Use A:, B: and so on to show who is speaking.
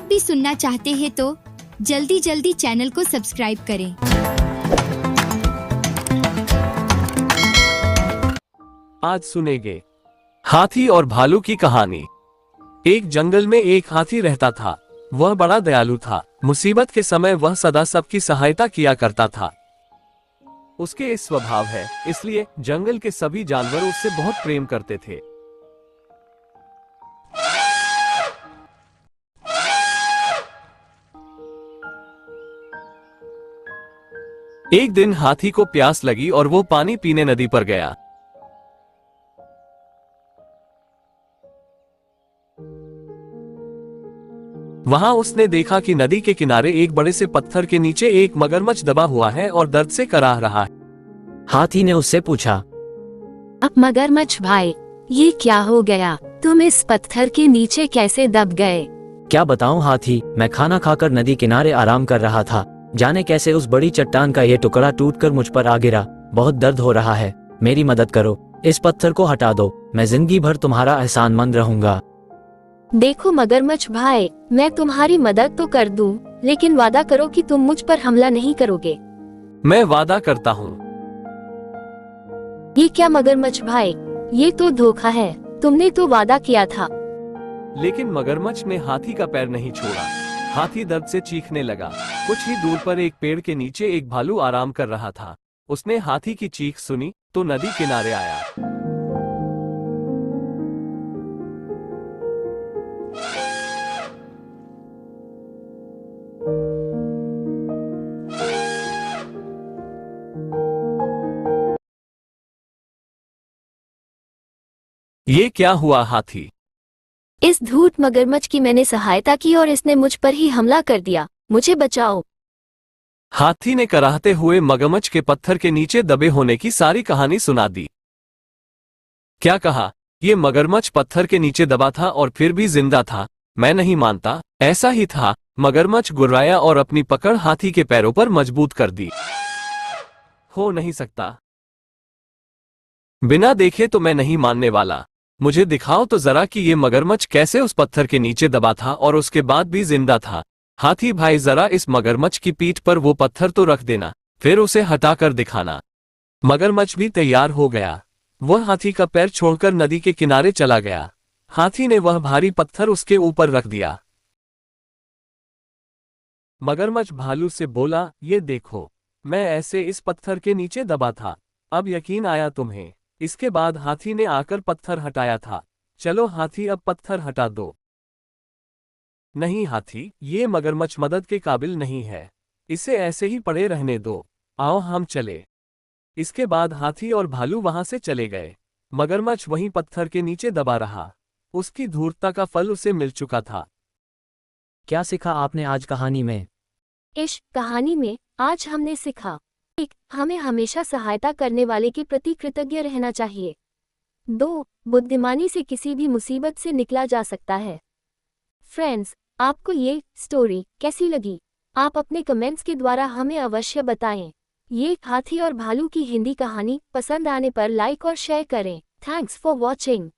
A: भी सुनना चाहते हैं तो जल्दी जल्दी चैनल को सब्सक्राइब करें।
B: आज सुनेंगे हाथी और भालू की कहानी। एक जंगल में एक हाथी रहता था। वह बड़ा दयालु था। मुसीबत के समय वह सदा सबकी सहायता किया करता था। उसके इस स्वभाव है, इसलिए जंगल के सभी जानवर उससे बहुत प्रेम करते थे। एक दिन हाथी को प्यास लगी और वो पानी पीने नदी पर गया। वहां उसने देखा कि नदी के किनारे एक बड़े से पत्थर के नीचे एक मगरमच्छ दबा हुआ है और दर्द से कराह रहा है।
C: हाथी ने उससे पूछा,
D: अब मगरमच्छ भाई, ये क्या हो गया? तुम इस पत्थर के नीचे कैसे दब गए?
C: क्या बताऊं हाथी, मैं खाना खाकर नदी किनारे आराम कर रहा था। जाने कैसे उस बड़ी चट्टान का ये टुकड़ा टूटकर मुझ पर आ गिरा। बहुत दर्द हो रहा है, मेरी मदद करो। इस पत्थर को हटा दो, मैं जिंदगी भर तुम्हारा एहसानमंद रहूंगा।
D: देखो मगरमच्छ भाई, मैं तुम्हारी मदद तो कर दूं, लेकिन वादा करो कि तुम मुझ पर हमला नहीं करोगे।
B: मैं वादा करता हूँ।
D: ये क्या मगरमच्छ भाई, ये तो धोखा है। तुमने तो वादा किया था।
B: लेकिन मगरमच्छ ने हाथी का पैर नहीं छोड़ा। हाथी दर्द से चीखने लगा। कुछ ही दूर पर एक पेड़ के नीचे एक भालू आराम कर रहा था। उसने हाथी की चीख सुनी तो नदी किनारे आया। ये क्या हुआ हाथी?
D: इस धूर्त मगरमच्छ की मैंने सहायता की और इसने मुझ पर ही हमला कर दिया। मुझे बचाओ।
B: हाथी ने कराहते हुए मगरमच्छ के पत्थर के नीचे दबे होने की सारी कहानी सुना दी। क्या कहा? ये मगरमच्छ पत्थर के नीचे दबा था और फिर भी जिंदा था? मैं नहीं मानता। ऐसा ही था। मगरमच्छ गुर्राया और अपनी पकड़ हाथी के पैरों पर मजबूत कर दी। हो नहीं सकता। बिना देखे तो मैं नहीं मानने वाला। मुझे दिखाओ तो जरा कि ये मगरमच्छ कैसे उस पत्थर के नीचे दबा था और उसके बाद भी जिंदा था। हाथी भाई, जरा इस मगरमच्छ की पीठ पर वो पत्थर तो रख देना, फिर उसे हटाकर दिखाना। मगरमच्छ भी तैयार हो गया। वह हाथी का पैर छोड़कर नदी के किनारे चला गया। हाथी ने वह भारी पत्थर उसके ऊपर रख दिया। मगरमच्छ भालू से बोला, ये देखो, मैं ऐसे इस पत्थर के नीचे दबा था। अब यकीन आया तुम्हें? इसके बाद हाथी ने आकर पत्थर हटाया था। चलो हाथी, अब पत्थर हटा दो। नहीं हाथी, ये मगरमच्छ मदद के काबिल नहीं है। इसे ऐसे ही पड़े रहने दो। आओ हम चले। इसके बाद हाथी और भालू वहां से चले गए। मगरमच्छ वहीं पत्थर के नीचे दबा रहा। उसकी धूर्तता का फल उसे मिल चुका था।
C: क्या सीखा आपने आज कहानी में?
D: इस कहानी में आज हमने सीखा, 1. हमें हमेशा सहायता करने वाले के प्रति कृतज्ञ रहना चाहिए। 2. बुद्धिमानी से किसी भी मुसीबत से निकला जा सकता है। फ्रेंड्स, आपको ये स्टोरी कैसी लगी? आप अपने कमेंट्स के द्वारा हमें अवश्य बताएं। ये हाथी और भालू की हिंदी कहानी पसंद आने पर लाइक और शेयर करें। Thanks for watching.